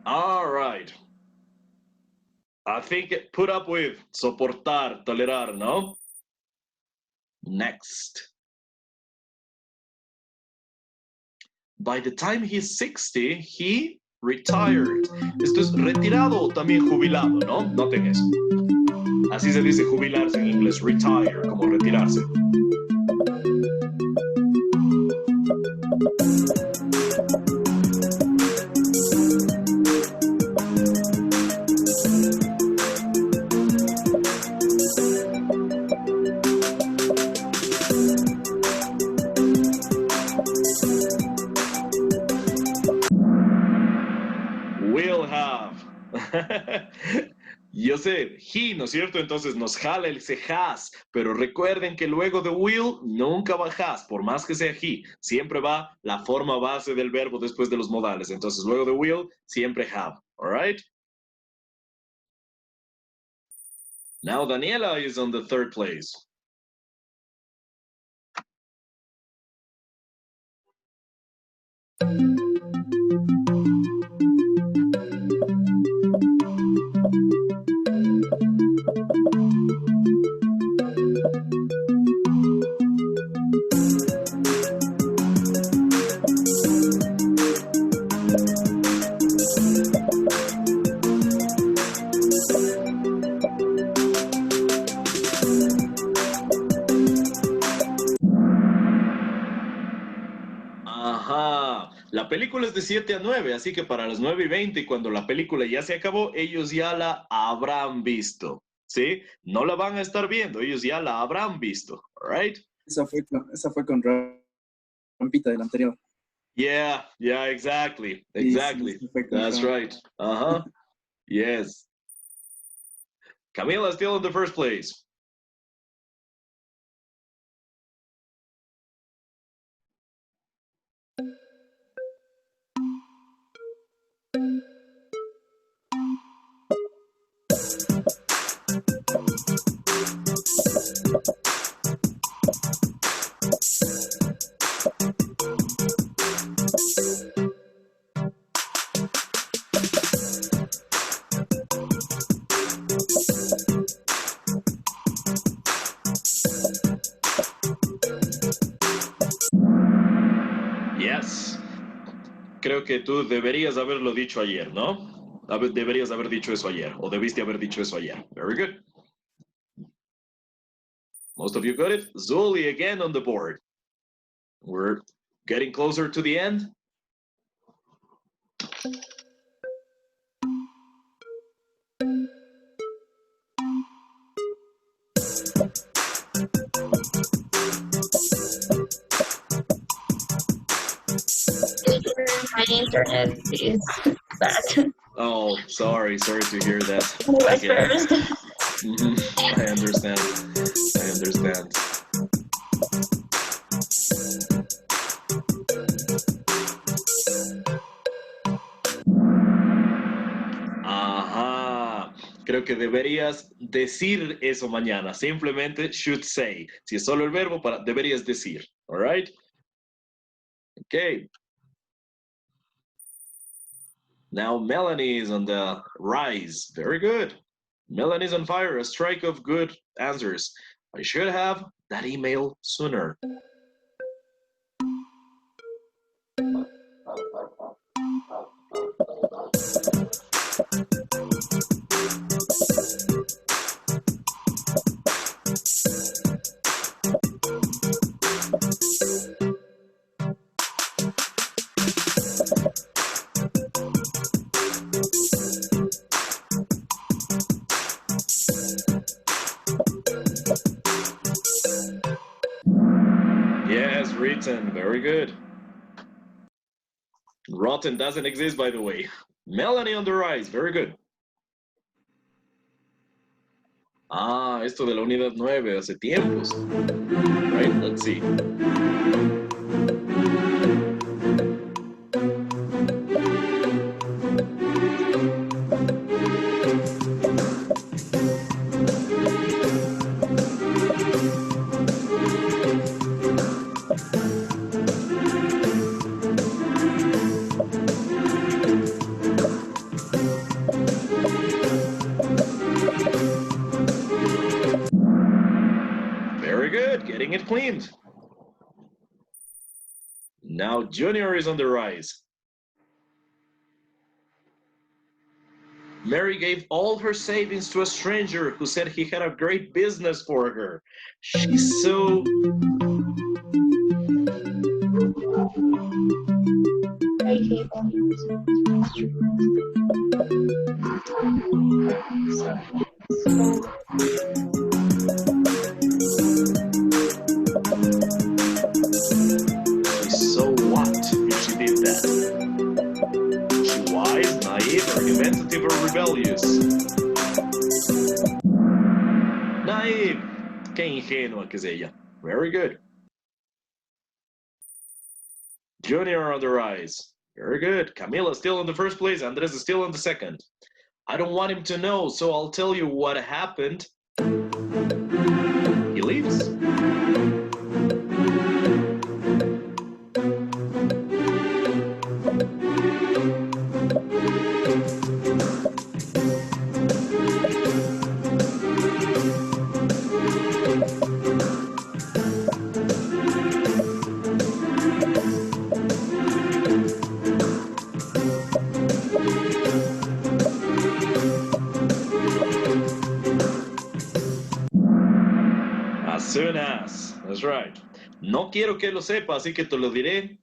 All right. I think put up with, soportar, tolerar, ¿no? Next. By the time he's 60, he retired. Esto es retirado o también jubilado, ¿no? Noten eso. Así se dice jubilarse en inglés, retire, como retirarse. Will have. Yo sé, he, ¿no es cierto? Entonces nos jala el se has, pero recuerden que luego de will nunca va has, por más que sea he, siempre va la forma base del verbo después de los modales. Entonces luego de will siempre have, all right? Now Daniela is on the third place. Ajá, la película es de 7 a 9, así que para las 9:20, cuando la película ya se acabó, ellos ya la habrán visto, ¿sí? No la van a estar viendo, ellos ya la habrán visto, all right? Esa fue con Rampita del anterior. Yeah, exactly, Sí, exactly. esa fue con That's Ramp. right. Uh-huh. Yes. Camila still in the first place. Yes. Creo que tú deberías haberlo dicho ayer, ¿no? Deberías haber dicho eso ayer, o debiste haber dicho eso ayer. Very good. Most of you got it. Zuli again on the board. We're getting closer to the end. My internet is bad. Oh, sorry to hear that. Who was Again. first? I understand. Ajá. Creo que deberías decir eso mañana. Simplemente should say. Si es solo el verbo, deberías decir. All right? Okay. Now Melanie is on the rise. Very good. Melanie's on fire. A strike of good answers. I should have that email sooner. Yes, written. Very good. Rotten doesn't exist, by the way. Melanie on the rise. Very good. Ah, esto de la unidad 9 hace tiempos. Right, let's see. Very good, getting it cleaned. Now Junior is on the rise. Mary gave all her savings to a stranger who said he had a great business for her. She's so... She's so what if she did that? She wise, naive, argumentative, or rebellious? Naive. Qué ingenua que es ella. Very good. Junior on the rise. Very good. Camila still in the first place. Andres is still in the second. I don't want him to know, so I'll tell you what happened. He leaves. As soon as. That's right. No quiero que lo sepa, así que te lo diré.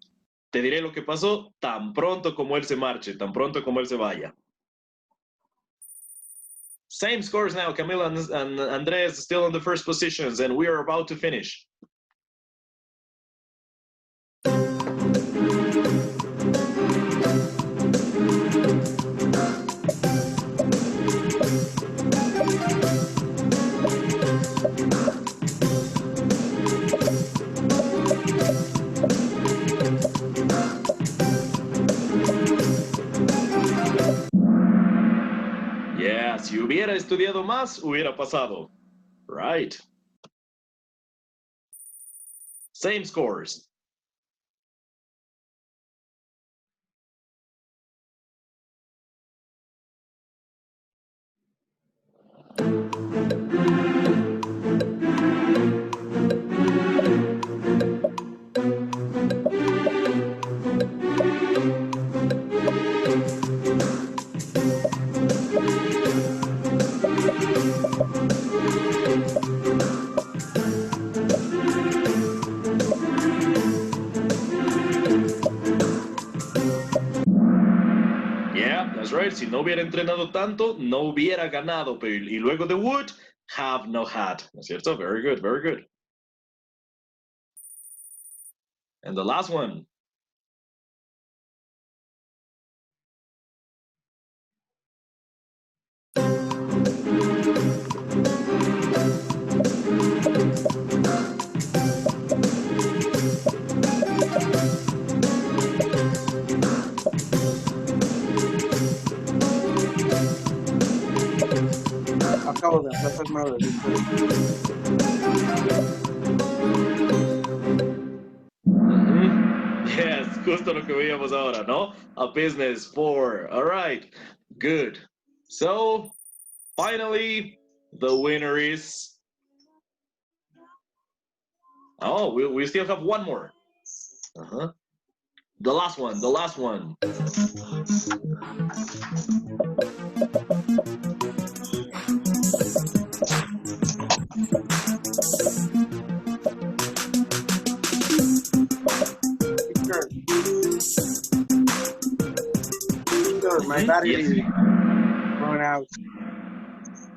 Te diré lo que pasó tan pronto como él se marche, tan pronto como él se vaya. Same scores now. Camila and Andres still in the first positions, and we are about to finish. Yeah, si hubiera estudiado más, hubiera pasado. Right. Same scores. Yeah, that's right. Si no hubiera entrenado tanto, no hubiera ganado. Pero, y luego de would, have no had. ¿No es cierto? Very good, very good. And the last one. Acabo de hacer mal el Yeah, Yes, justo lo que veíamos ahora, ¿no? A business for. All right, good. So, finally, the winner is. Oh, we still have one more. Uh-huh. The last one, the last one. Teacher, my battery Yes. run out.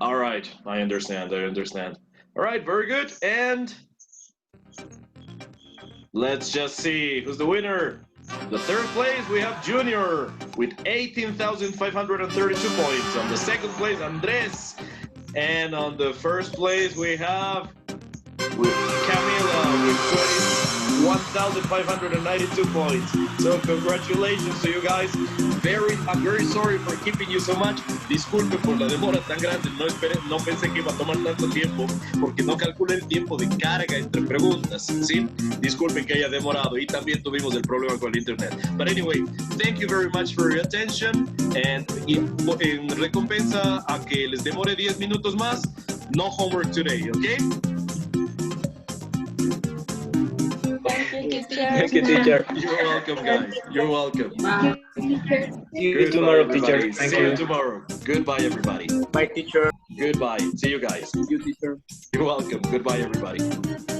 All right, I understand, I understand. All right, very good. And let's just see who's the winner. The third place, we have Junior with 18,532 points. On the second place, Andres. And on the first place, we have Camila with 21,592 points. So congratulations to you guys. I'm very sorry for keeping you so much. Disculpe por la demora tan grande. No pensé que iba a tomar tanto tiempo porque no calculé el tiempo de carga entre preguntas. ¿Sí? Disculpen que haya demorado y también tuvimos el problema con el internet. But anyway, thank you very much for your attention. And en recompensa a que les demore 10 minutos más, no homework today, okay? Thank you, teacher. Thank you, teacher. You're welcome, guys. You're welcome. See you tomorrow, teacher. Thank See you you. tomorrow. Goodbye, everybody. Bye, teacher. Goodbye. See you guys. You, teacher. You're welcome. Goodbye, everybody.